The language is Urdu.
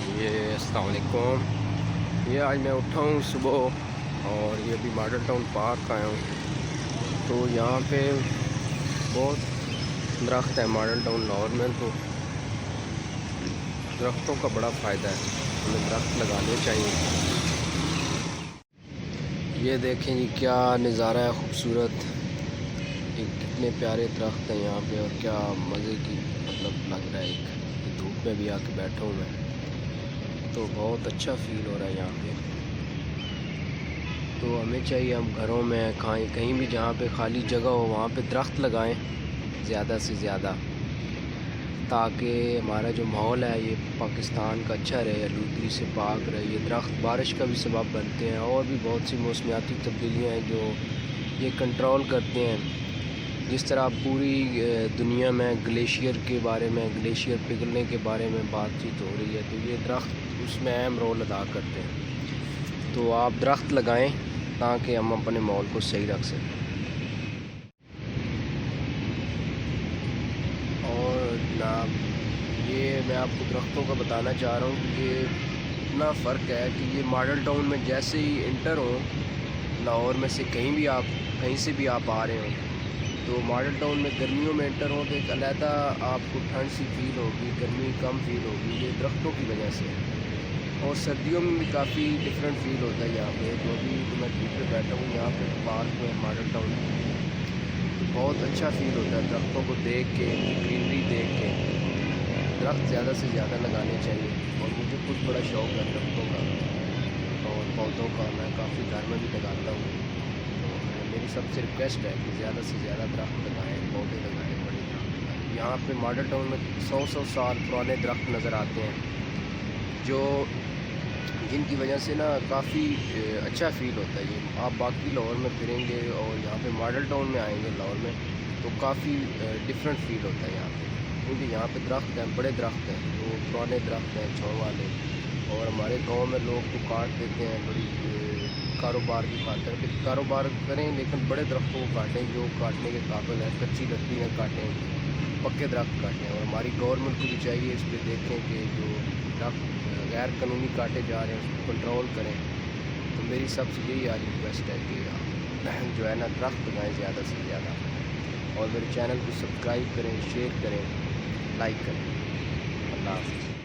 یہ السلام علیکم. یہ آج میں اٹھا ہوں صبح اور یہ ابھی ماڈل ٹاؤن پارک آیا ہوں. تو یہاں پہ بہت درخت ہے ماڈل ٹاؤن لاہور میں. تو درختوں کا بڑا فائدہ ہے, ہمیں درخت لگانے چاہیے. یہ دیکھیں جی کیا نظارہ ہے خوبصورت, کتنے پیارے درخت ہیں یہاں پہ اور کیا مزے کی مطلب لگ رہا ہے. ایک دھوپ میں بھی آ کے بیٹھا ہوں میں تو بہت اچھا فیل ہو رہا ہے یہاں پہ. تو ہمیں چاہیے ہم گھروں میں کہیں بھی جہاں پہ خالی جگہ ہو وہاں پہ درخت لگائیں زیادہ سے زیادہ, تاکہ ہمارا جو ماحول ہے یہ پاکستان کا اچھا رہے, آلودگی سے پاک رہے. یہ درخت بارش کا بھی سبب بنتے ہیں اور بھی بہت سی موسمیاتی تبدیلیاں ہیں جو یہ کنٹرول کرتے ہیں. جس طرح پوری دنیا میں گلیشیئر کے بارے میں, گلیشیئر پگھلنے کے بارے میں بات چیت ہو رہی ہے, تو یہ درخت اس میں اہم رول ادا کرتے ہیں. تو آپ درخت لگائیں تاکہ ہم اپنے ماحول کو صحیح رکھ سکیں. اور جناب یہ میں آپ کو درختوں کا بتانا چاہ رہا ہوں کہ یہ اتنا فرق ہے کہ یہ ماڈل ٹاؤن میں جیسے ہی انٹر ہوں لاہور میں سے کہیں سے بھی آپ آ رہے ہوں, تو ماڈل ٹاؤن میں گرمیوں میں انٹر ہوں تو ایک علیحدہ آپ کو ٹھنڈ سی فیل ہوگی, گرمی کم فیل ہوگی, یہ درختوں کی وجہ سے. اور سردیوں میں بھی کافی ڈفرینٹ فیل ہوتا ہے یہاں پہ. جو بھی میں دھوپ پہ بیٹھا ہوں یہاں پہ پارک میں ماڈل ٹاؤن تو بہت اچھا فیل ہوتا ہے درختوں کو دیکھ کے, گرینری دیکھ کے. درخت زیادہ سے زیادہ لگانے چاہیے اور مجھے خود بڑا شوق ہے درختوں کا اور پودوں کا. میں کافی گھر میں بھی لگاتا ہوں. میری سب سے ریکویسٹ ہے کہ زیادہ سے زیادہ درخت لگائیں, پودے لگائیں, بڑے درخت لگائیں. یہاں پہ ماڈل ٹاؤن میں 100 سال پرانے درخت نظر آتے ہیں جن کی وجہ سے نا کافی اچھا فیل ہوتا ہے. یہ آپ باقی لاہور میں پھریں گے اور یہاں پہ ماڈل ٹاؤن میں آئیں گے لاہور میں تو کافی ڈفرینٹ فیل ہوتا ہے یہاں پہ, کیونکہ یہاں پہ درخت ہیں, بڑے درخت ہیں, جو پرانے درخت ہیں چھاؤں والے. اور ہمارے گاؤں میں لوگ تو کاٹ دیتے ہیں بڑی کاروبار کی خاطر کہ کاروبار کریں, لیکن بڑے درختوں کو کاٹیں جو کاٹنے کے قابل ہیں. کچی لکڑیاں کاٹیں, پکے درخت کاٹیں. اور ہماری گورنمنٹ کو بھی چاہیے اس پہ دیکھیں کہ جو درخت غیر قانونی کاٹے جا رہے ہیں اس کو کنٹرول کریں. تو میری سب سے یہی آج ریکویسٹ ہے کہ جو ہے نا درخت لگائیں زیادہ سے زیادہ, اور میرے چینل کو سبسکرائب کریں, شیئر کریں, لائک کریں. اللہ حافظ.